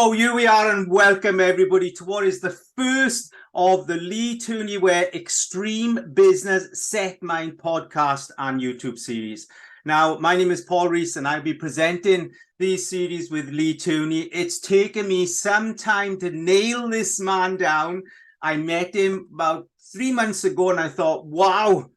So here we are, and welcome everybody to what is the first of the Lee Tooney Ware Extreme Business Set Mind podcast and YouTube series. Now, my name is Paul Rees, and I'll be presenting these series with Lee Tooney. It's taken me some time to nail this man down. I met him about 3 months ago, and I thought, wow,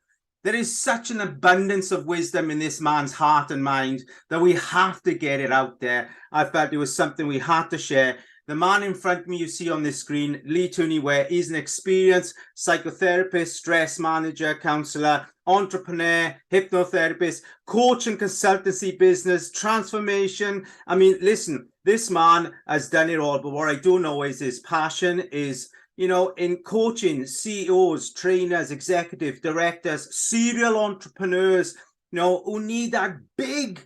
there is such an abundance of wisdom in this man's heart and mind that we have to get it out there. I felt it was something we had to share. The man in front of me you see on this screen, Lee Tooney Ware, is an experienced psychotherapist, stress manager, counselor, entrepreneur, hypnotherapist, coach and consultancy business, transformation. I mean, listen, this man has done it all, but what I do know is his passion is, you know, in coaching CEOs, trainers, executive directors, serial entrepreneurs, you know, who need that big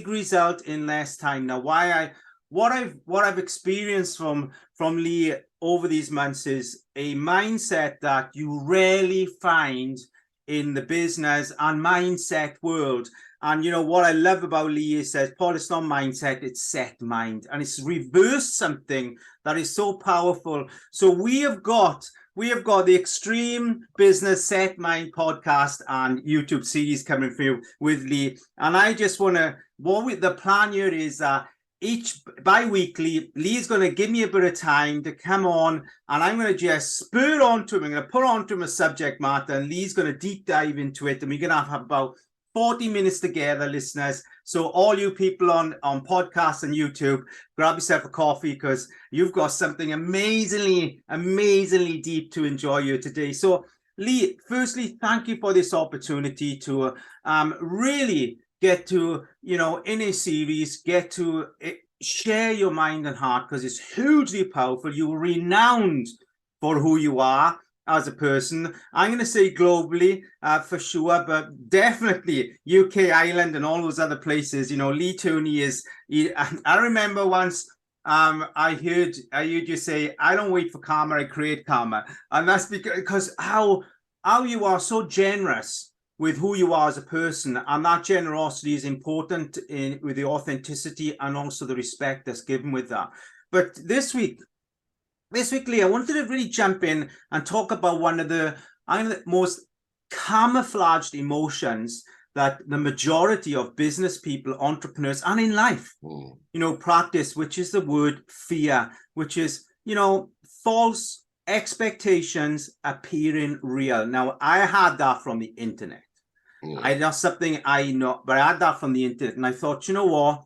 result in less time. Now, what I've experienced from Lee over these months is a mindset that you rarely find in the business and mindset world. And you know what I love about Lee is says, Paul, it's not mindset, it's set mind, and it's reversed something that is so powerful. So we have got the Extreme Business Set Mind podcast and YouTube series coming through with Lee. And I just want to, the plan here is each bi-weekly, Lee's going to give me a bit of time to come on, and I'm going to just spur onto him. I'm going to put onto him a subject matter, and Lee's going to deep dive into it, and we're going to have about 40 minutes together, listeners. So all you people on podcasts and YouTube, grab yourself a coffee, because you've got something amazingly deep to enjoy here today. So Lee, firstly, thank you for this opportunity to really get to, you know, in a series, get to share your mind and heart, because it's hugely powerful. You're renowned for who you are as a person. I'm going to say globally for sure, but definitely UK, Ireland, and all those other places. You know, Lee Tooney is. I remember once I heard you say, "I don't wait for karma, I create karma," and that's because how you are so generous with who you are as a person, and that generosity is important with the authenticity and also the respect that's given with that. But this week, Lee, I wanted to really jump in and talk about one of the most camouflaged emotions that the majority of business people, entrepreneurs, and in life, you know, practice, which is the word fear, which is, you know, false expectations appearing real. Now, I had that from the internet. That's something I know, but I had that from the internet, and I thought, you know what?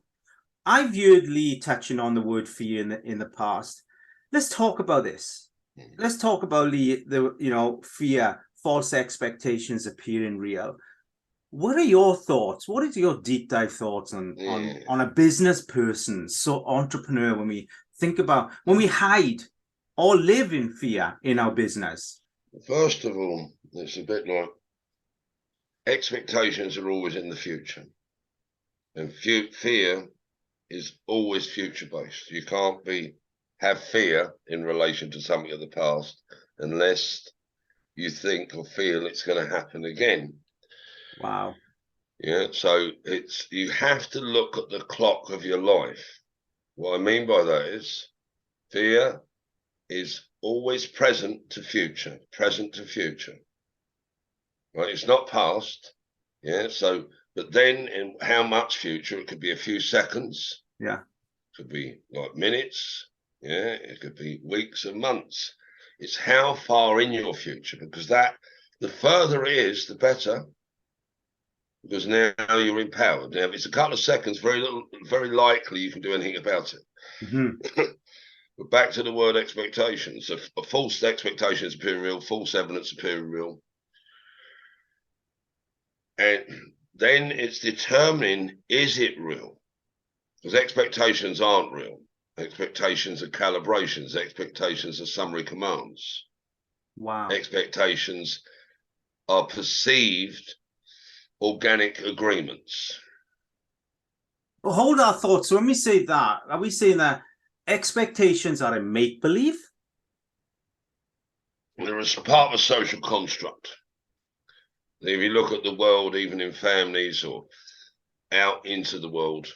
I've heard Lee touching on the word fear in the past. Let's talk about this. Let's talk about Lee, fear, false expectations appearing real. What are your thoughts? What is your deep dive thoughts on a business person, so entrepreneur, when we think about, when we hide or live in fear in our business? First of all, it's a bit like expectations are always in the future, and fear is always future-based. You can't have fear in relation to something of the past unless you think or feel it's going to happen again. Wow. Yeah, so you have to look at the clock of your life. What I mean by that is fear is always present to future. Right? It's not past. Yeah, so, but then in how much future? It could be a few seconds. Yeah. It could be like minutes. Yeah, it could be weeks and months. It's how far in your future, because the further it is, the better, because now you're empowered. Now, if it's a couple of seconds, very likely you can do anything about it. But back to the word expectations. A false expectation is appearing real, false evidence appearing real. And then it's determining, is it real? Because expectations aren't real. Expectations are calibrations. Expectations are summary commands. Wow. Expectations are perceived organic agreements. Well, hold our thoughts. So when we say that, are we saying that expectations are a make-believe? They're a part of a social construct. If you look at the world, even in families or out into the world,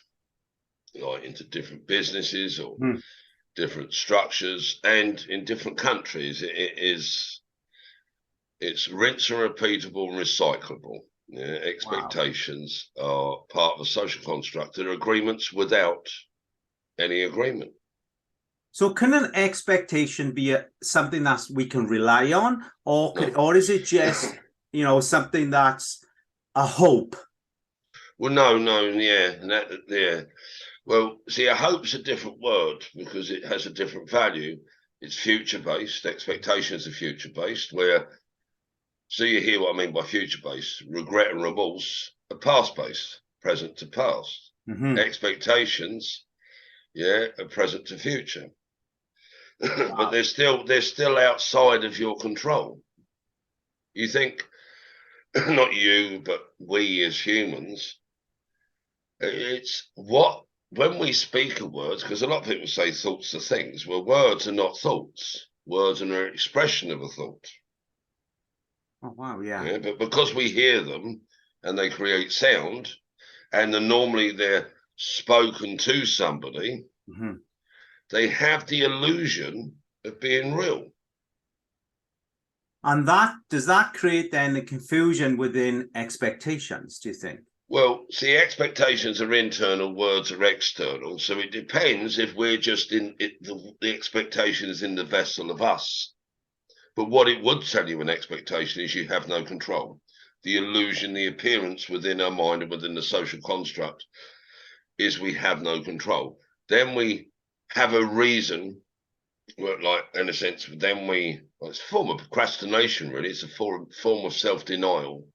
like into different businesses or different structures, and in different countries. It's rinse and repeatable and recyclable. Yeah, expectations are part of a social construct. There are agreements without any agreement. So can an expectation be something that we can rely on, or No. or is it just, you know, something that's a hope? Well, no, yeah. Well, see, a hope's a different word because it has a different value. It's future-based. Expectations are future-based, so you hear what I mean by future-based. Regret and remorse are past-based, present to past. Mm-hmm. Expectations, are present to future. Wow. But they're still outside of your control. You think, not you, but we as humans, it's when we speak of words, because a lot of people say thoughts are things. Well, words are not thoughts. Words are an expression of a thought. Oh, wow, yeah. But because we hear them and they create sound, and normally they're spoken to somebody, Mm-hmm. they have the illusion of being real. And does that create then the confusion within expectations, do you think? Well, see, expectations are internal, words are external. So it depends if we're just in it, the expectation is in the vessel of us. But what it would tell you an expectation is you have no control. The illusion, the appearance within our mind and within the social construct is we have no control. Then we have a reason, like in a sense, it's a form of procrastination, really. It's a form of self-denial.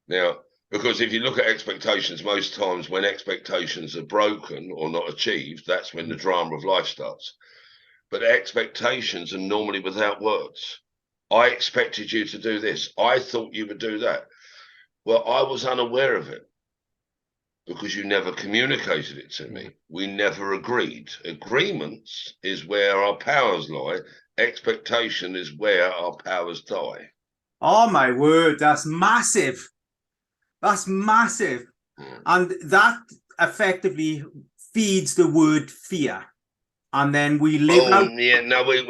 Now, because if you look at expectations, most times when expectations are broken or not achieved, that's when the drama of life starts. But expectations are normally without words. I expected you to do this. I thought you would do that. Well, I was unaware of it because you never communicated it to me. We never agreed. Agreements is where our powers lie. Expectation is where our powers die. Oh, my word, that's massive. That's massive. And that effectively feeds the word fear. And then we live out. Yeah, no, we've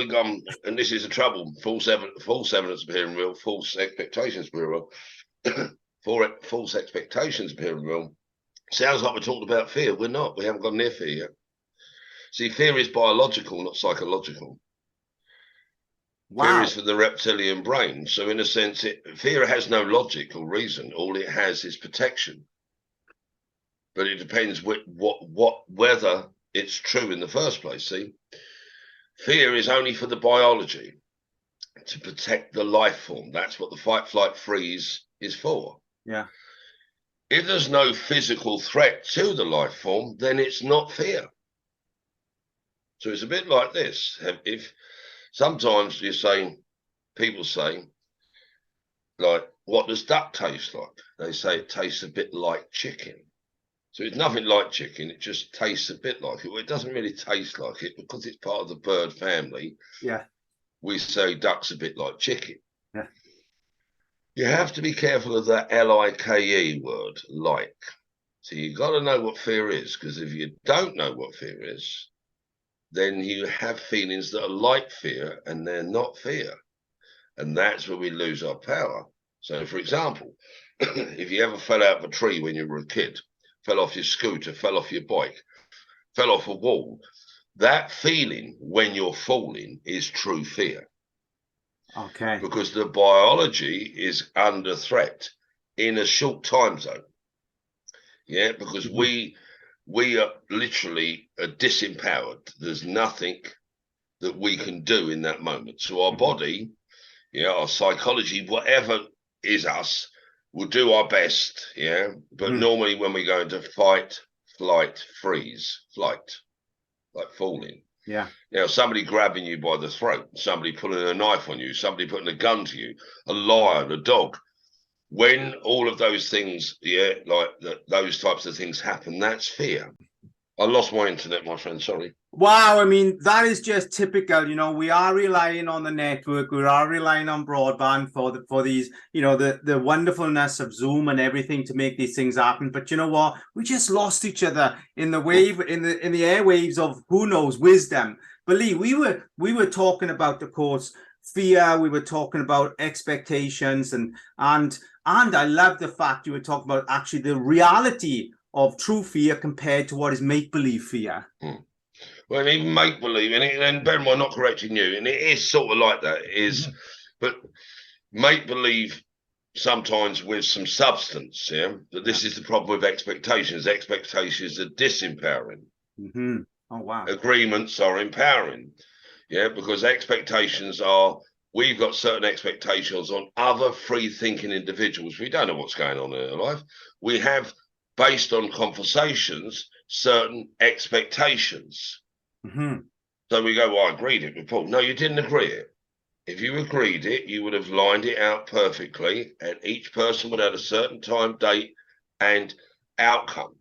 gone, and this is the trouble. False evidence appearing real, false expectations appearing real. False expectations appearing real. Sounds like we're talking about fear. We're not. We haven't gone near fear yet. See, fear is biological, not psychological. Wow. Fear is for the reptilian brain. So in a sense, fear has no logic or reason. All it has is protection. But it depends whether it's true in the first place. See, fear is only for the biology, to protect the life form. That's what the fight, flight, freeze is for. Yeah. If there's no physical threat to the life form, then it's not fear. So it's a bit like this. If sometimes people say, like, what does duck taste like? They say it tastes a bit like chicken. So it's nothing like chicken. It just tastes a bit like it. Well, it doesn't really taste like it because it's part of the bird family. Yeah. We say duck's a bit like chicken. Yeah. You have to be careful of that L-I-K-E word, like. So you got to know what fear is, because if you don't know what fear is, then you have feelings that are like fear and they're not fear. And that's where we lose our power. So, for example, if you ever fell out of a tree when you were a kid, fell off your scooter, fell off your bike, fell off a wall, that feeling when you're falling is true fear. Okay. Because the biology is under threat in a short time zone. Yeah, because we are literally disempowered. There's nothing that we can do in that moment. So our body, our psychology, whatever is us, will do our best. Yeah, but normally when we go into fight, flight, freeze, flight, like falling. Yeah. Now, somebody grabbing you by the throat, somebody pulling a knife on you, somebody putting a gun to you, a lion, a dog. When all of those things, those types of things happen, that's fear. I lost my internet, my friend, sorry. Wow, I mean, that is just typical. We are relying on the network, we are relying on broadband for these, the wonderfulness of Zoom and everything to make these things happen. But you know what? We just lost each other in the wave, in the airwaves of who knows wisdom. But Lee, we were talking about, of course, fear, we were talking about expectations, and I love the fact you were talking about actually the reality of true fear compared to what is make-believe fear. Well, even make believe, and bear in mind, not correcting you, and it is sort of like that, but make believe sometimes with some substance, yeah. But this is the problem with expectations. Expectations are disempowering. Oh wow. Agreements are empowering, yeah, because expectations are. We've got certain expectations on other free-thinking individuals. We don't know what's going on in their life. We have, based on conversations, certain expectations. So we go, well, I agreed it with Paul. No, you didn't agree it. If you agreed it, you would have lined it out perfectly, and each person would have a certain time, date, and outcome.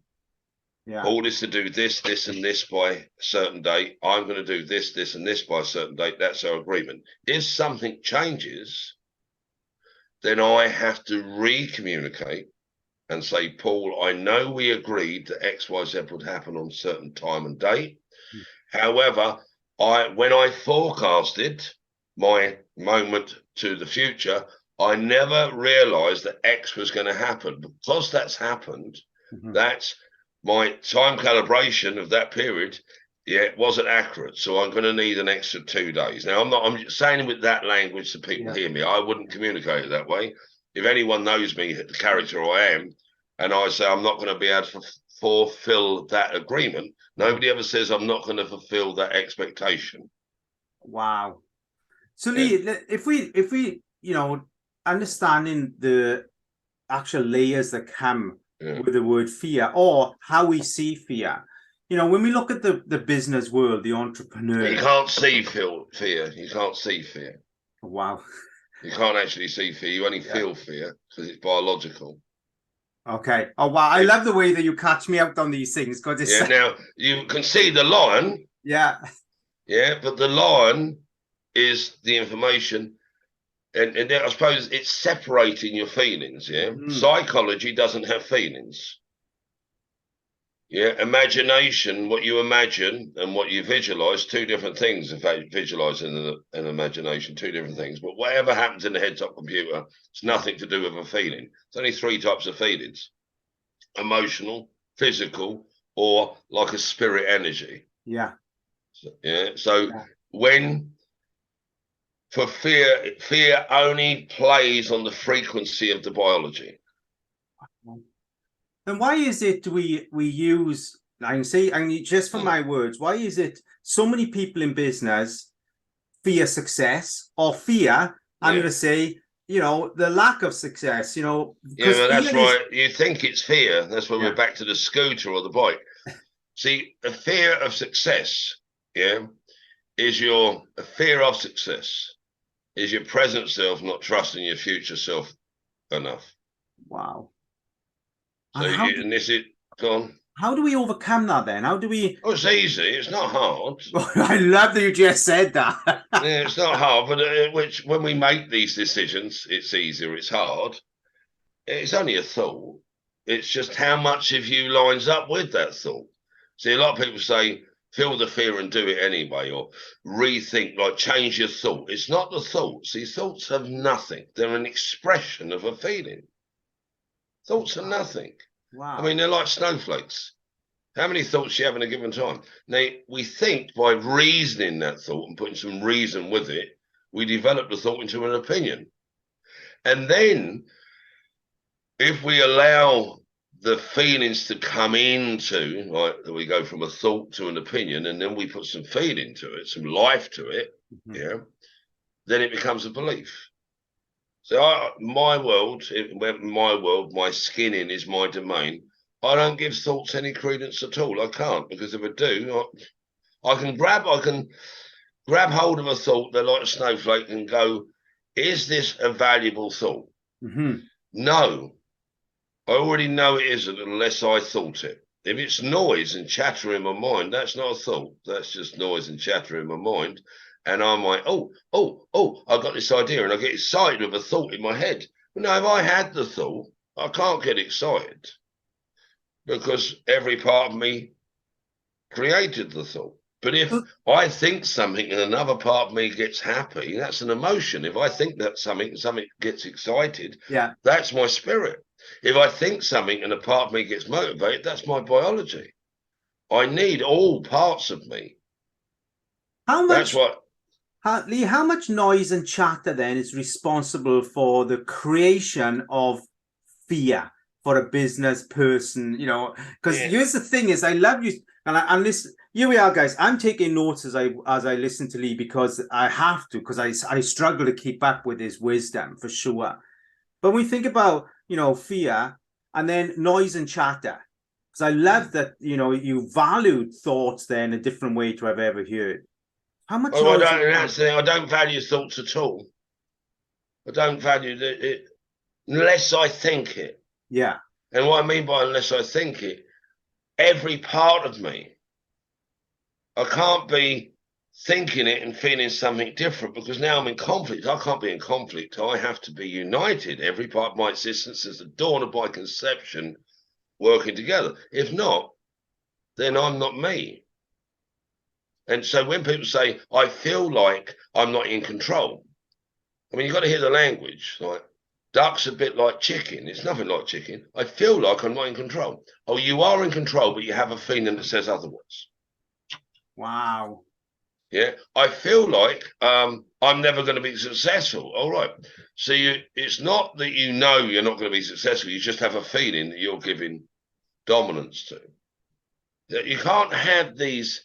Yeah. Paul is to do this, this, and this by a certain date. I'm going to do this, this, and this by a certain date. That's our agreement. If something changes, then I have to re-communicate and say, Paul, I know we agreed that X, Y, Z would happen on a certain time and date. However, when I forecasted my moment to the future, I never realized that X was going to happen. Because that's happened, that's my time calibration of that period. Yeah, it wasn't accurate. So I'm going to need an extra 2 days. Now, I'm saying it with that language so people hear me. I wouldn't communicate it that way. If anyone knows me, the character I am, and I say I'm not going to be able to fulfill that agreement, nobody ever says I'm not going to fulfill that expectation. Wow. So Lee, if we understanding the actual layers that come with the word fear, or how we see fear, when we look at the business world, the entrepreneur, you can't see fear. You can't see fear. Wow. You can't actually see fear. You only feel fear because it's biological. Okay. Oh wow, I love the way that you catch me out on these things, because it's now you can see the lion. Yeah, but the lion is the information, and I suppose it's separating your feelings. Psychology doesn't have feelings. Imagination, what you imagine and what you visualize, two different things. In fact, visualizing and imagination, two different things. But whatever happens in the head-top computer, it's nothing to do with a feeling. It's only 3 types of feelings: emotional, physical, or like a spirit energy. So when for fear only plays on the frequency of the biology. Then why is it we use, I can say, just from my words, why is it so many people in business fear success, or fear, I'm going to say, the lack of success, that's right. You think it's fear. That's when we're back to the scooter or the bike. See, a fear of success, is a fear of success is your present self not trusting your future self enough. Wow. So this is gone. How do we overcome that then? How do we? Oh, it's easy. It's not hard. I love that you just said that. It's not hard, but when we make these decisions, it's easier. It's hard. It's only a thought. It's just how much of you lines up with that thought. See, a lot of people say, feel the fear and do it anyway, or rethink, like change your thought. It's not the thoughts. These thoughts have nothing. They're an expression of a feeling. Thoughts are nothing. Wow. I mean, they're like snowflakes. How many thoughts do you have in a given time? Now, we think by reasoning that thought and putting some reason with it, we develop the thought into an opinion. And then if we allow the feelings to come into, like we go from a thought to an opinion, and then we put some feeling to it, some life to it, then it becomes a belief. So my world, my skinning is my domain. I don't give thoughts any credence at all. I can't, because if I do, I can grab hold of a thought that, like a snowflake, and go, is this a valuable thought? No, I already know it isn't unless I thought it. If it's noise and chatter in my mind, that's not a thought. That's just noise and chatter in my mind. And I'm like, I got this idea, and I get excited with a thought in my head. But no, if I had the thought, I can't get excited because every part of me created the thought. But if I think something and another part of me gets happy, that's an emotion. If I think that something gets excited, Yeah. that's my spirit. If I think something and a part of me gets motivated, that's my biology. I need all parts of me. How That's much, what. Lee, how much noise and chatter then is responsible for the creation of fear for a business person? You know, because Yeah. here's the thing: is I love you, and listen. Here we are, guys. I'm taking notes as I listen to Lee because I have to, because I struggle to keep up with his wisdom for sure. But when we think about, you know, fear and then noise and chatter, because I love that, you know, you valued thoughts there in a different way to I've ever heard. How much Oh, I noise don't. and And that's the chatter? thing. I don't value thoughts at all. I don't value it unless I think it. Yeah. And what I mean by unless I think it, every part of me, I can't be thinking it and feeling something different because now I'm in conflict. I can't be in conflict. I have to be united. Every part of my existence is the dawn of my conception working together. If not, then I'm not me. And so when people say, I feel like I'm not in control, I mean, you've got to hear the language. Like, duck's a bit like chicken. It's nothing like chicken. I feel like I'm not in control. Oh, you are in control, but you have a feeling that says otherwise. Wow. Yeah, I feel like I'm never going to be successful. All right. So it's not that you know you're not going to be successful. You just have a feeling that you're giving dominance to. That you can't have these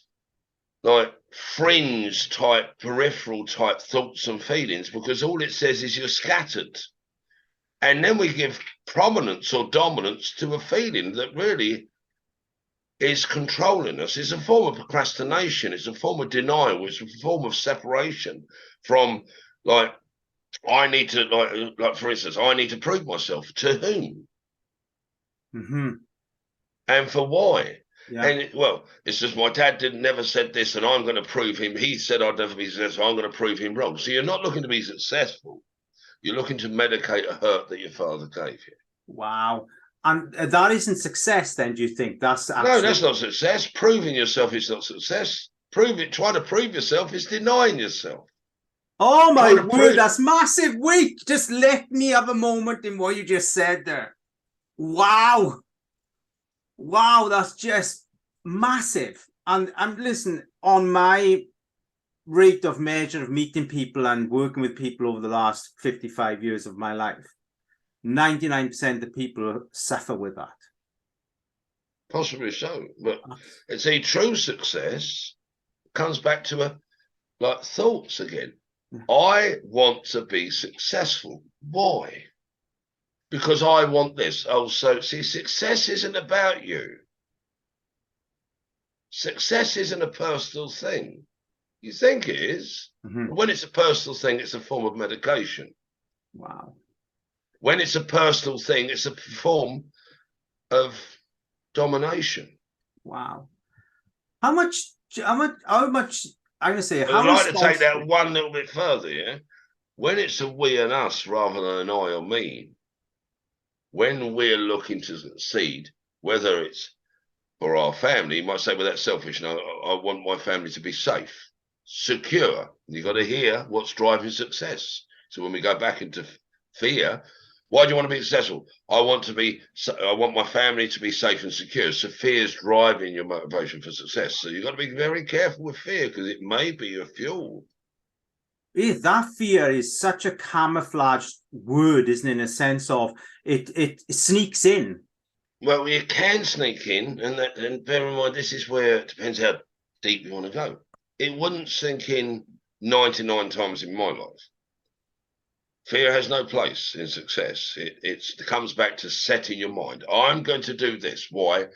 like fringe type, peripheral type thoughts and feelings because all it says is you're scattered. And then we give prominence or dominance to a feeling that really is controlling us. It's a form of procrastination. It's a form of denial. It's a form of separation from, like, I need to, like for instance, I need to prove myself to whom Mm-hmm. and for why. Yeah. And well, it's just my dad didn't never said this, and I'm going to prove him. He said I'd never be successful. I'm going to prove him wrong. So you're not looking to be successful. You're looking to medicate a hurt that your father gave you. Wow. And that isn't success then, do you think? That's No, actually. that's not success. Proving yourself is not success. Trying to prove yourself is denying yourself. Oh my Trying to word, prove. that's massive. Wait, just let me have a moment in what you just said there. Wow. Wow, that's just massive. And listen, on my rate of measure of meeting people and working with people over the last 55 years of my life, 99% of people suffer with that. Possibly so. But it's a true success comes back to like thoughts again. I want to be successful. Why? Because I want this. Oh, so see, success isn't about you. Success isn't a personal thing. You think it is. Mm-hmm. When it's a personal thing, it's a form of medication. Wow. When it's a personal thing, it's a form of domination. Wow. How much, I'm going to say, I would how like to take that responsible? one little bit further, yeah? When it's a we and us rather than an I or me, when we're looking to succeed, whether it's for our family, you might say, well, that's selfish. No, I want my family to be safe, secure. You've got to hear what's driving success. So when we go back into fear, why do you want to be successful? I want my family to be safe and secure. So fear is driving your motivation for success. So you've got to be very careful with fear because it may be your fuel. That fear is such a camouflaged word, isn't it? In a sense of it sneaks in. Well, you can sneak in, and bear in mind, this is where it depends how deep you want to go. It wouldn't sink in 99 times in my life. Fear has no place in success. It comes back to setting your mind. I'm going to do this. Why?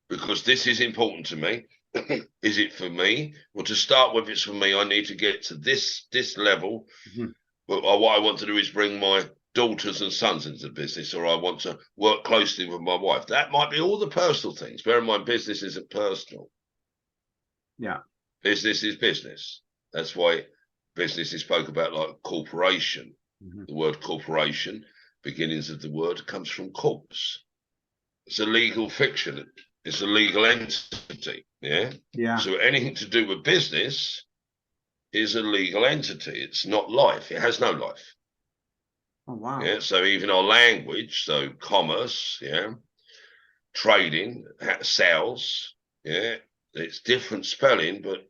Because this is important to me. Is it for me? Well, to start with, it's for me. I need to get to this level. Mm-hmm. But what I want to do is bring my daughters and sons into the business, or I want to work closely with my wife. That might be all the personal things. Bear in mind, business isn't personal. Yeah. Business is business. That's why business is spoke about like corporation. The word corporation, beginnings of the word, comes from corpse. It's a legal fiction. It's a legal entity. Yeah. Yeah. So anything to do with business is a legal entity. It's not life. It has no life. Oh, wow. Yeah. So even our language, so commerce, yeah, trading, sales, yeah, it's different spelling, but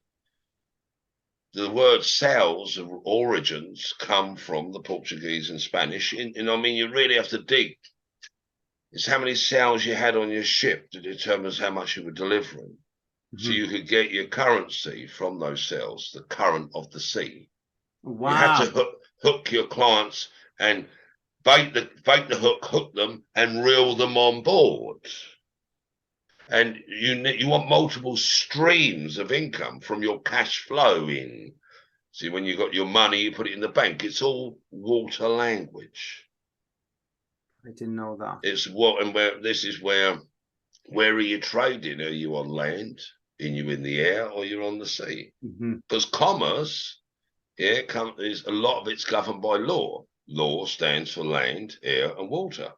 the word sales of origins come from the Portuguese and Spanish. And I mean, you really have to dig. It's how many sails you had on your ship that determines how much you were delivering. So you could get your currency from those sails, the current of the sea. Wow. You had to hook your clients and bait the hook them and reel them on board. And you want multiple streams of income from your cash flow in. See, when you got your money, you put it in the bank. It's all water language. I didn't know that. It's what and where. This is where are you trading? Are you on land? Are you in the air, or you're on the sea? Because commerce, yeah, is a lot of it's governed by law. Law stands for land, air, and water.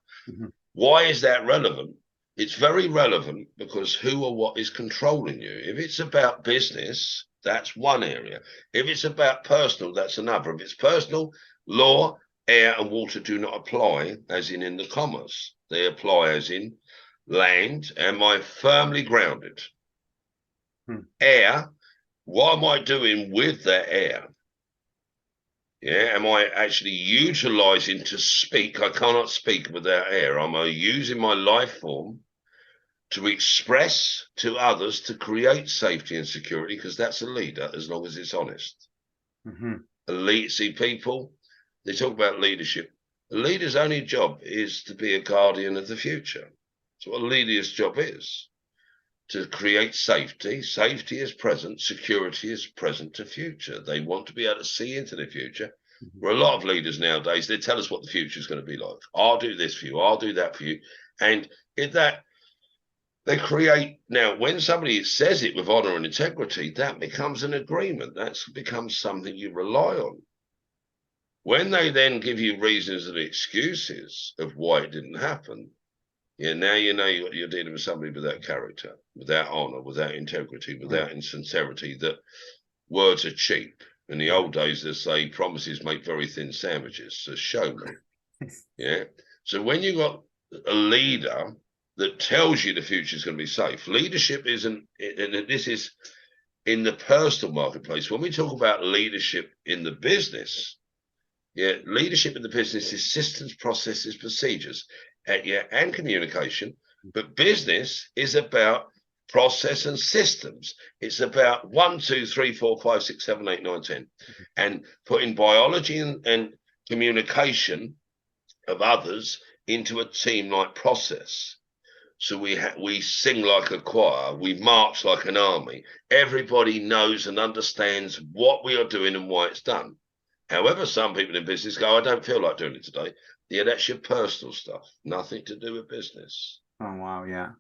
Why is that relevant? It's very relevant because who or what is controlling you? If it's about business, that's one area. If it's about personal, that's another. If it's personal, law, air, and water do not apply, as in the commerce. They apply as in land. Am I firmly grounded? Air, what am I doing with that air? Yeah, am I actually utilizing to speak? I cannot speak without air. Am I using my life form to express to others to create safety and security? Because that's a leader, as long as it's honest. See, people, they talk about leadership. A leader's only job is to be a guardian of the future. That's what a leader's job is. To create safety. Safety is present, security is present to future. They want to be able to see into the future. Where a lot of leaders nowadays, they tell us what the future is going to be like. I'll do this for you, I'll do that for you. And in that, they create, now when somebody says it with honor and integrity, that becomes an agreement. That becomes something you rely on. When they then give you reasons and excuses of why it didn't happen, yeah, now you know you're dealing with somebody without character, without honor, without integrity, without sincerity, that words are cheap. In the old days, they say promises make very thin sandwiches, so show me. Yeah. So when you got a leader that tells you the future is going to be safe, leadership isn't, and this is in the personal marketplace. When we talk about leadership in the business, yeah, leadership in the business is systems, processes, procedures, and communication. But business is about process and systems. It's about 1, 2, 3, 4, 5, 6, 7, 8, 9, 10, and putting biology and communication of others into a team-like process. So we sing like a choir, we march like an army. Everybody knows and understands what we are doing and why it's done. However, some people in business go, I don't feel like doing it today. Yeah, that's your personal stuff. Nothing to do with business. Oh, wow, yeah.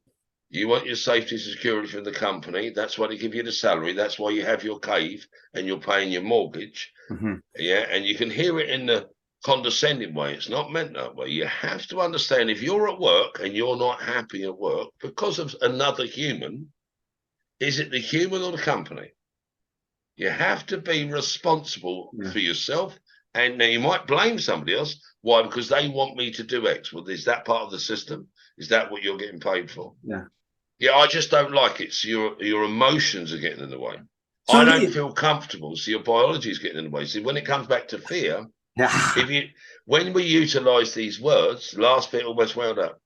You want your safety and security from the company. That's why they give you the salary. That's why you have your cave and you're paying your mortgage. Yeah, and you can hear it in the condescending way. It's not meant that way. You have to understand if you're at work and you're not happy at work because of another human, is it the human or the company? You have to be responsible for yourself. And now you might blame somebody else. Why? Because they want me to do X. Well, is that part of the system? Is that what you're getting paid for? Yeah, I just don't like it. So your emotions are getting in the way. So I don't feel comfortable. So your biology is getting in the way. See, when it comes back to fear, when we utilize these words, last bit almost wound up.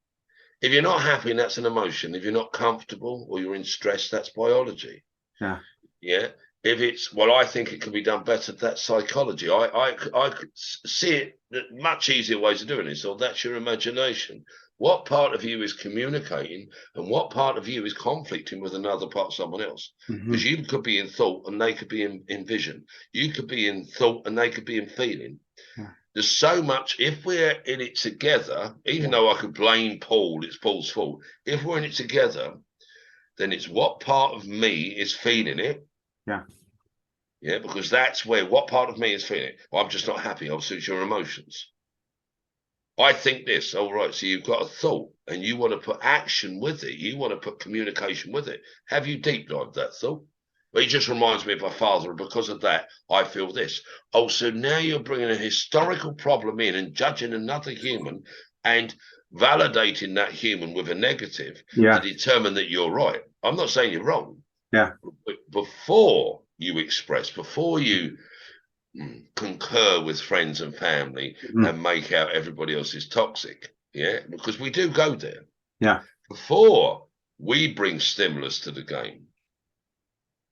If you're not happy, that's an emotion. If you're not comfortable or you're in stress, that's biology. Yeah. If it's, well, I think it can be done better, that's psychology. I could see it, much easier ways of doing it. So that's your imagination. What part of you is communicating and what part of you is conflicting with another part of someone else? Because you could be in thought and they could be in vision. You could be in thought and they could be in feeling. There's so much. If we're in it together, even though I could blame Paul, it's Paul's fault. If we're in it together, then it's what part of me is feeling it. Yeah. Yeah, because that's where what part of me is feeling it. Well, I'm just not happy. I'll suit your emotions. I think this. All right. So you've got a thought and you want to put action with it. You want to put communication with it. Have you deep dived that thought? Well, it just reminds me of my father, and because of that, I feel this. Oh, so now you're bringing a historical problem in and judging another human and validating that human with a negative to determine that you're right. I'm not saying you're wrong. Yeah. But before you express, before you concur with friends and family and make out everybody else is toxic, yeah, because we do go there. Yeah. Before we bring stimulus to the game,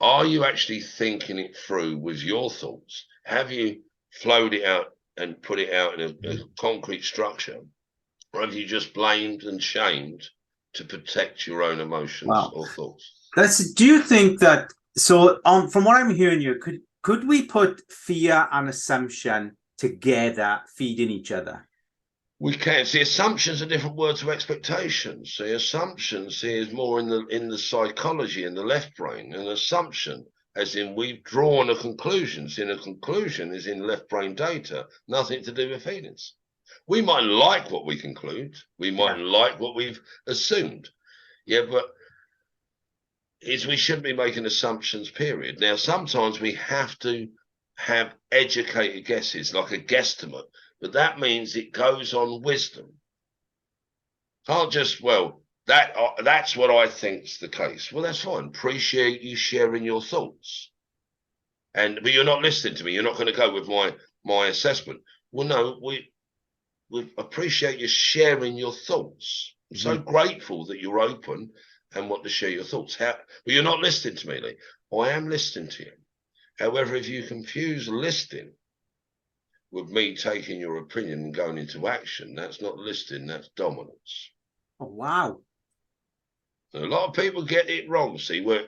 are you actually thinking it through with your thoughts? Have you flowed it out and put it out in a concrete structure? Or have you just blamed and shamed to protect your own emotions or thoughts? Do you think that, so from what I'm hearing you, could we put fear and assumption together, feeding each other? We can. See, assumptions are different words of expectations. See, assumptions is more in the psychology, in the left brain. An assumption, as in we've drawn a conclusion. See, a conclusion is in left brain data, nothing to do with feelings. We might like what we conclude. We might like what we've assumed. Yeah, but we shouldn't be making assumptions, period. Now, sometimes we have to have educated guesses, like a guesstimate. But that means it goes on wisdom. Can't just, well, that's what I think's the case. Well, that's fine. Appreciate you sharing your thoughts. But you're not listening to me. You're not going to go with my assessment. Well, no, we appreciate you sharing your thoughts. I'm so grateful that you're open and want to share your thoughts. But you're not listening to me, Lee. I am listening to you. However, if you confuse listening with me taking your opinion and going into action, that's not listening, that's dominance. Oh, wow. A lot of people get it wrong, see, where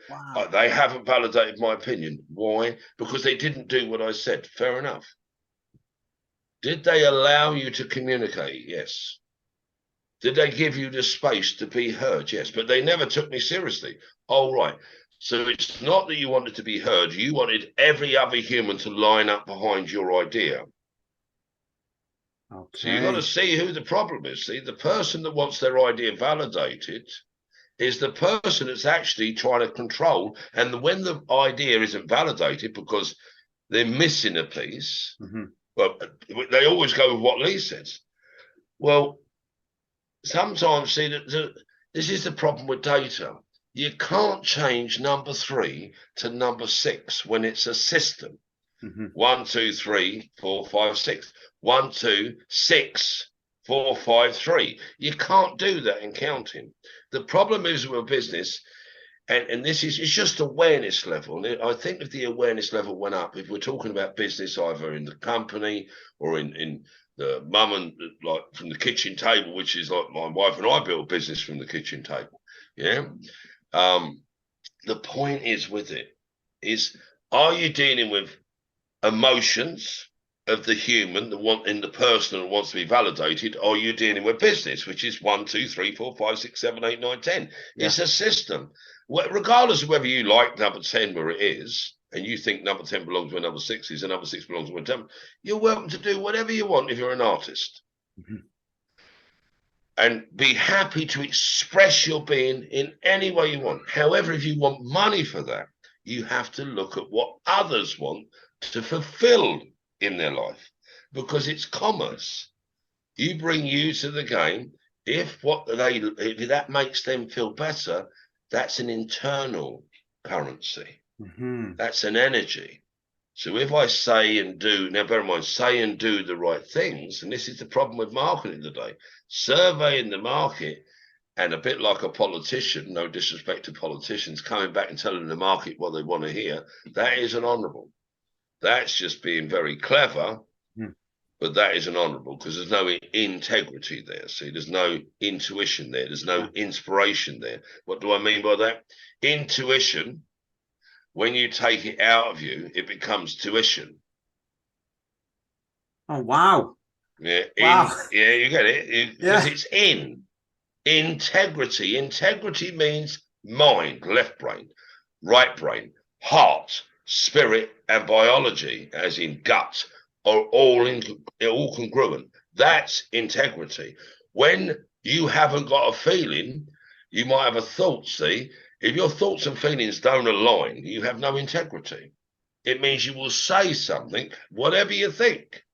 they haven't validated my opinion. Why? Because they didn't do what I said. Fair enough. Did they allow you to communicate? Yes. Did they give you the space to be heard? Yes. But they never took me seriously. Oh, right. So it's not that you wanted to be heard. You wanted every other human to line up behind your idea. Okay. So you've got to see who the problem is. See, the person that wants their idea validated is the person that's actually trying to control. And when the idea isn't validated because they're missing a piece, well, they always go with what Lee says. Well, sometimes, see, this is the problem with data. You can't change number 3 to number 6 when it's a system. 1, 2, 3, 4, 5, 6. 1, 2, 6, 4, 5, 3. You can't do that in counting. The problem is with a business, and this is, it's just awareness level. And I think if the awareness level went up, if we're talking about business either in the company or in the mum and like from the kitchen table, which is like my wife and I built a business from the kitchen table. Yeah. The point is with it is, are you dealing with emotions of the human, the person that wants to be validated, or you're dealing with business, which is 1, 2, 3, 4, 5, 6, 7, 8, 9, 10. It's a system. Regardless of whether you like number 10 where it is, and you think number 10 belongs where number 6 is, and number 6 belongs where 10, you're welcome to do whatever you want if you're an artist. And be happy to express your being in any way you want. However, if you want money for that, you have to look at what others want to fulfill in their life, because it's commerce. You bring you to the game. If that makes them feel better, that's an internal currency. That's an energy. So if I say and do, now bear in mind, say and do the right things, and this is the problem with marketing today, surveying the market, and a bit like a politician, no disrespect to politicians, coming back and telling the market what they want to hear, that isn't honourable. That's just being very clever, but that isn't honourable because there's no integrity there. See, there's no intuition there. There's no inspiration there. What do I mean by that? Intuition, when you take it out of you, it becomes tuition. Oh, wow. Yeah, Wow. yeah, you get it because Yeah. it's in integrity. Integrity means mind, left brain, right brain, heart, spirit, and biology, as in gut, are all congruent. That's integrity. When you haven't got a feeling, you might have a thought. See, if your thoughts and feelings don't align, you have no integrity. It means you will say something, whatever you think.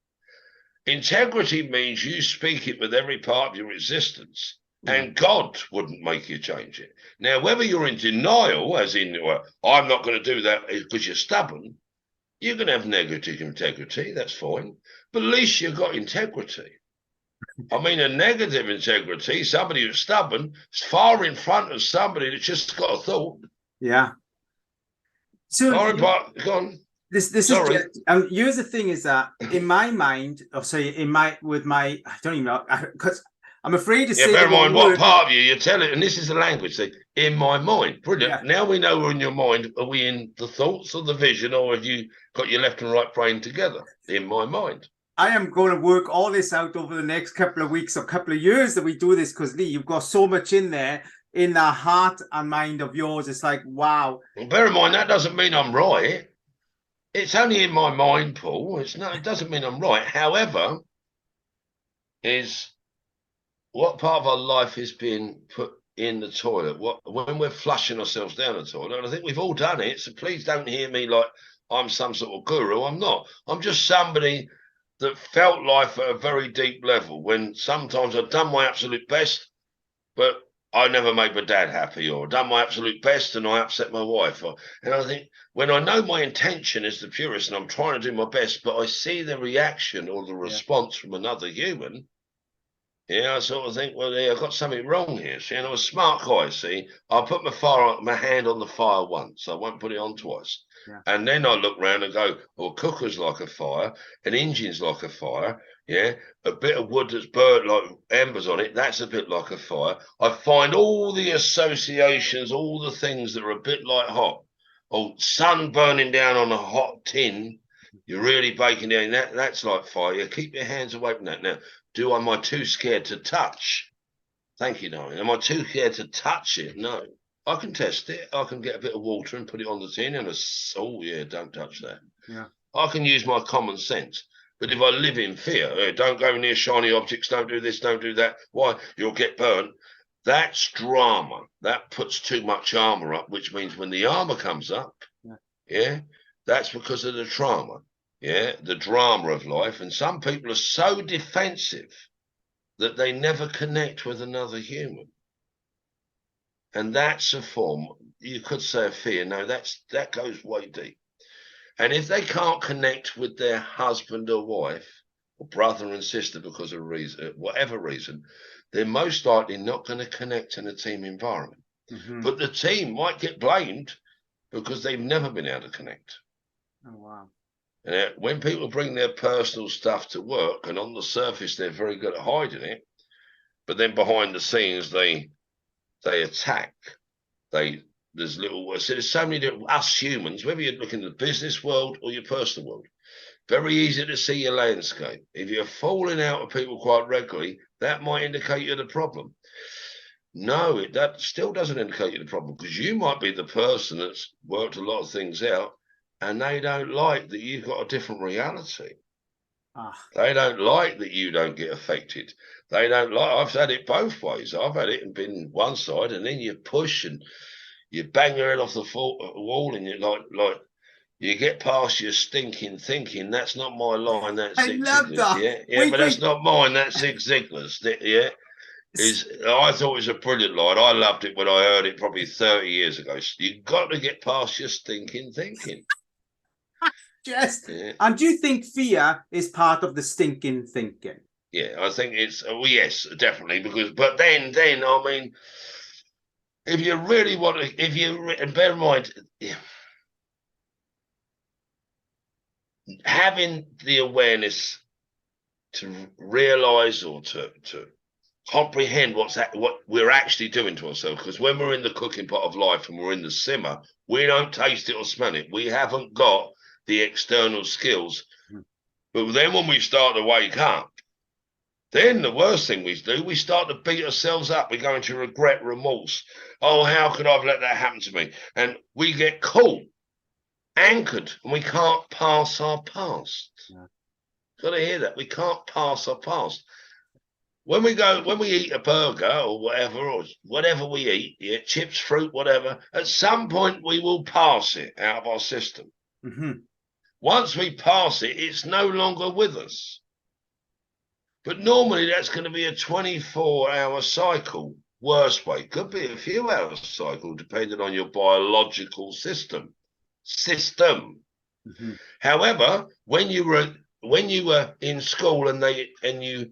Integrity means you speak it with every part of your existence, and God wouldn't make you change it. Now, whether you're in denial, as in, well, I'm not going to do that because you're stubborn, you can have negative integrity, that's fine, but at least you've got integrity. I mean, a negative integrity, somebody who's stubborn, is far in front of somebody that's just got a thought. Yeah. So Far in front, gone. this Sorry. is just, here's the thing is that in my mind, or say I don't even know, because I'm afraid to say Bear the in wrong mind what word. part of you're telling, and this is the language thing, in my mind. Brilliant. Yeah. Now we know we're in your mind. Are we in the thoughts or the vision, or have you got your left and right brain together? In my mind. I am going to work all this out over the next couple of weeks or couple of years that we do this, because Lee, you've got so much in there in that heart and mind of yours. It's like, wow. Well, bear in mind that doesn't mean I'm right. It's only in my mind, Paul. It doesn't mean I'm right. However, is what part of our life is being put in the toilet? When we're flushing ourselves down the toilet, and I think we've all done it. So please don't hear me like I'm some sort of guru. I'm not. I'm just somebody that felt life at a very deep level. When sometimes I've done my absolute best, but I never made my dad happy, or done my absolute best and I upset my wife. And I think when I know my intention is the purest and I'm trying to do my best, but I see the reaction or the response from another human, yeah, I sort of think, well, yeah, I've got something wrong here. See, and I'm a smart guy. See, I put my hand on the fire once. I won't put it on twice. Yeah. And then I look round and go, well, cooker's like a fire, an engine's like a fire. Yeah, a bit of wood that's burnt like embers on it, that's a bit like a fire. I find all the associations, all the things that are a bit like hot. Oh, sun burning down on a hot tin, you're really baking down. That's like fire. Yeah, keep your hands away from that. Now, am I too scared to touch? Thank you, darling. Am I too scared to touch it? No. I can test it. I can get a bit of water and put it on the tin and oh yeah, don't touch that. Yeah. I can use my common sense. But if I live in fear, don't go near shiny objects, don't do this, don't do that. Why? You'll get burnt. That's drama. That puts too much armor up, which means when the armor comes up, yeah, that's because of the trauma. Yeah, the drama of life. And some people are so defensive that they never connect with another human. And that's a form, you could say, of fear. No, that goes way deep. And if they can't connect with their husband or wife or brother and sister because of reason, whatever reason, they're most likely not going to connect in a team environment. But the team might get blamed because they've never been able to connect. Oh, wow. When people bring their personal stuff to work, and on the surface they're very good at hiding it, but then behind the scenes they attack. There's so many different us humans, whether you're looking at the business world or your personal world, very easy to see your landscape. If you're falling out with people quite regularly, that might indicate you're the problem. No, that still doesn't indicate you're the problem, because you might be the person that's worked a lot of things out and they don't like that you've got a different reality. They don't like that you don't get affected. They don't like, I've had it both ways. I've had it and been one side, and then you push and you bang your head off the wall and you're like you get past your stinking thinking. That's not my line. That's Zig Ziglar's. Yeah, but that's not mine. That's Zig Ziglar's. Yeah. I thought it was a brilliant line. I loved it when I heard it probably 30 years ago. So you've got to get past your stinking thinking. Yes. Yeah. And do you think fear is part of the stinking thinking? Yeah, I think it's, well, yes, definitely. But then, I mean, if you really want to, and bear in mind, having the awareness to realize or to comprehend what we're actually doing to ourselves, because when we're in the cooking pot of life and we're in the simmer, we don't taste it or smell it. We haven't got the external skills. But then when we start to wake up, Then the worst thing we do, we start to beat ourselves up. We go into regret, remorse. Oh, how could I have let that happen to me? And we get caught, anchored, and we can't pass our past. Yeah. Got to hear that. We can't pass our past. When we eat a burger or whatever we eat, yeah, chips, fruit, whatever, at some point we will pass it out of our system. Mm-hmm. Once we pass it, it's no longer with us. But normally that's going to be a 24-hour cycle. Worst way, could be a few hours cycle, depending on your biological system. Mm-hmm. However, when you were in school and you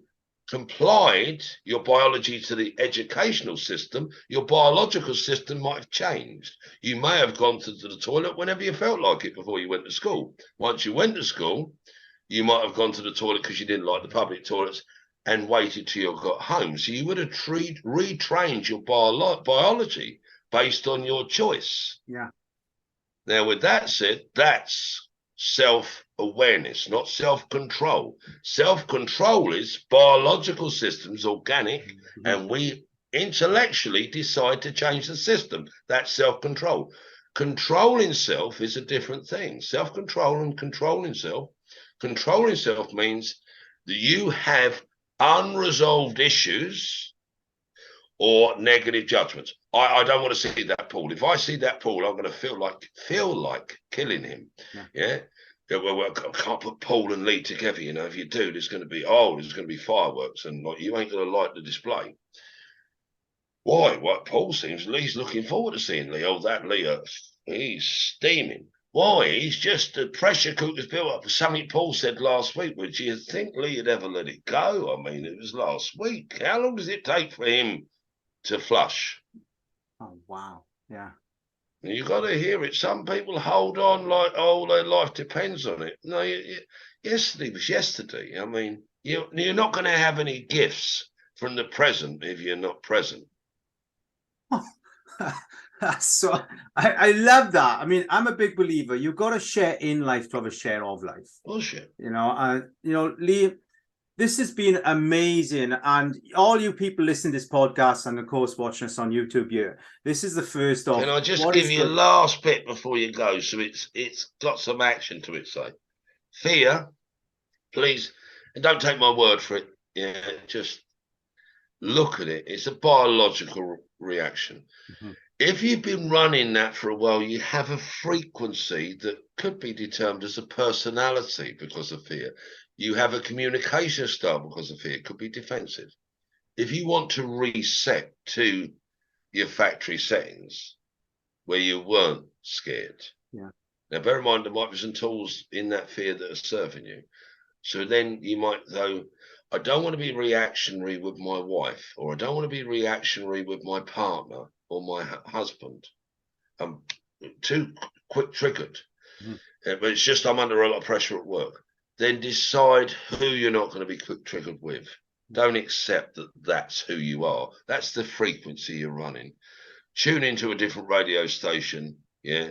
complied your biology to the educational system, your biological system might have changed. You may have gone to the toilet whenever you felt like it before you went to school. Once you went to school, you might have gone to the toilet because you didn't like the public toilets and waited till you got home. So you would have retrained your biology based on your choice. Yeah. Now, with that said, that's self-awareness, not self-control. Self-control is biological systems, organic, mm-hmm. and we intellectually decide to change the system. That's self-control. Controlling self is a different thing. Self-control and controlling self. Controlling self means that you have unresolved issues or negative judgments. I don't want to see that Paul. If I see that Paul, I'm going to feel like killing him. Yeah. Well, I can't put Paul and Lee together. You know, if you do, there's going to be fireworks, and like you ain't going to like the display. Why? What Paul seems Lee's looking forward to seeing Lee. Oh, that Lee, he's steaming. Why? He's just the pressure cooker's built up. Something Paul said last week. Would you think Lee would ever let it go? I mean, it was last week. How long does it take for him to flush? Oh, wow. Yeah. You got to hear it. Some people hold on like, oh, their life depends on it. No, yesterday was yesterday. I mean, you're not going to have any gifts from the present if you're not present. Oh, so I love that. I mean, I'm a big believer. You've got to share in life to have a share of life. Bullshit. You know, Lee, this has been amazing. And all you people listening to this podcast and, of course, watching us on YouTube here, this is the first of... Can I just give you a last bit before you go? So it's got some action to it, say. Fear, please, and don't take my word for it. Yeah, just look at it. It's a biological reaction. Mm-hmm. If you've been running that for a while, you have a frequency that could be determined as a personality because of fear. You have a communication style because of fear. It could be defensive. If you want to reset to your factory settings where you weren't scared. Yeah. Now, bear in mind, there might be some tools in that fear that are serving you. So then you might go, I don't want to be reactionary with my wife, or I don't want to be reactionary with my partner or my husband. I'm too quick triggered. Mm-hmm. But it's just I'm under a lot of pressure at work. Then decide who you're not going to be quick triggered with. Mm-hmm. Don't accept that that's who you are. That's the frequency you're running. Tune into a different radio station, yeah,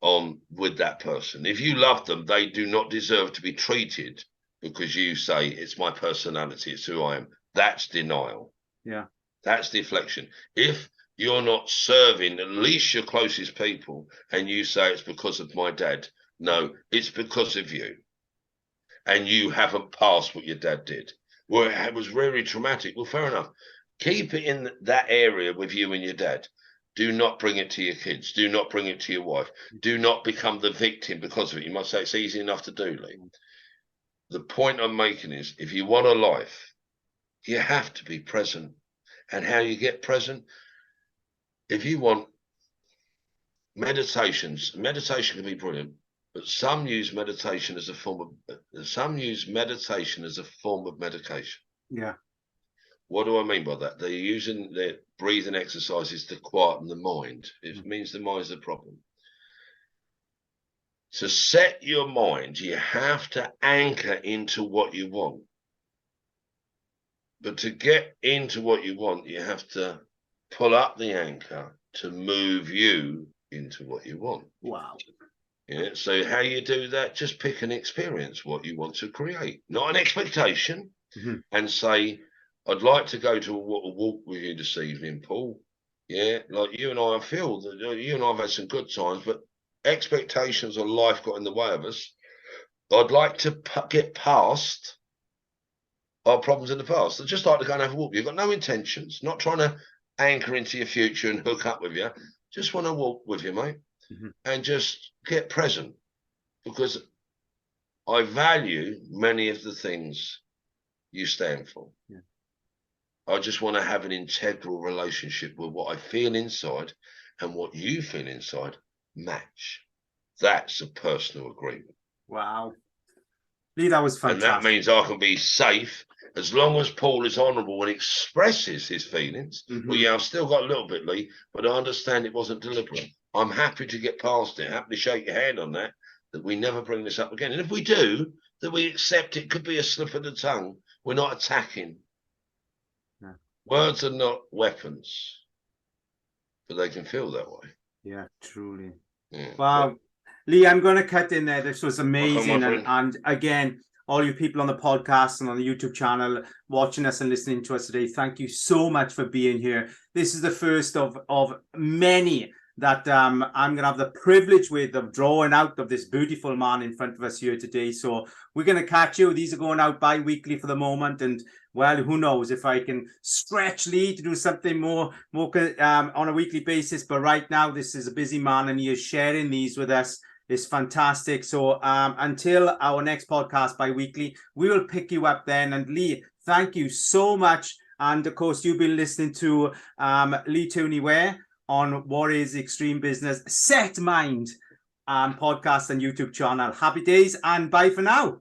on with that person. If you love them, they do not deserve to be treated because you say it's my personality, it's who I am. That's denial. Yeah. That's deflection. If you're not serving at least your closest people and you say it's because of my dad, no, it's because of you. And you haven't passed what your dad did. Well, it was really traumatic. Well, fair enough. Keep it in that area with you and your dad. Do not bring it to your kids. Do not bring it to your wife. Do not become the victim because of it. You must say it's easy enough to do, Lee. The point I'm making is if you want a life, you have to be present. And how you get present, if you want meditation can be brilliant, but some use meditation as a form of medication. Yeah. What do I mean by that? They're using their breathing exercises to quieten the mind. It means the mind's the problem. To set your mind, you have to anchor into what you want. But to get into what you want, you have to pull up the anchor to move you into what you want. Wow. Yeah. So how you do that? Just pick an experience, what you want to create, not an expectation. and say, I'd like to go to a walk with you this evening, Paul. Yeah, like you and I feel that you and I have had some good times, but expectations of life got in the way of us. I'd like to get past our problems in the past. I'd just like to go and have a walk. You've got no intentions, not trying to anchor into your future and hook up with you. Just want to walk with you, mate, and just get present, because I value many of the things you stand for. Yeah. I just want to have an integral relationship with what I feel inside and what you feel inside match. That's a personal agreement. Wow. Lee, that was fantastic. And that means I can be safe as long as Paul is honourable and expresses his feelings. Well, yeah, I've still got a little bit, Lee, but I understand it wasn't deliberate. I'm happy to get past it, happy to shake your hand on that we never bring this up again. And if we do, that we accept it could be a slip of the tongue. We're not attacking. Yeah. Words are not weapons, but they can feel that way. Yeah, truly. Yeah. Wow. But, Lee, I'm going to cut in there. This was amazing. And again, all you people on the podcast and on the YouTube channel watching us and listening to us today, thank you so much for being here. This is the first of many that I'm going to have the privilege of drawing out of this beautiful man in front of us here today. So we're going to catch you. These are going out bi-weekly for the moment. And well, who knows if I can stretch Lee to do something more on a weekly basis. But right now, this is a busy man and he is sharing these with us. It's fantastic. So until our next podcast bi-weekly, we will pick you up then. And Lee, thank you so much. And of course, you've been listening to Lee Tooney Ware on What is Extreme Business Set Mind podcast and YouTube channel. Happy days and bye for now.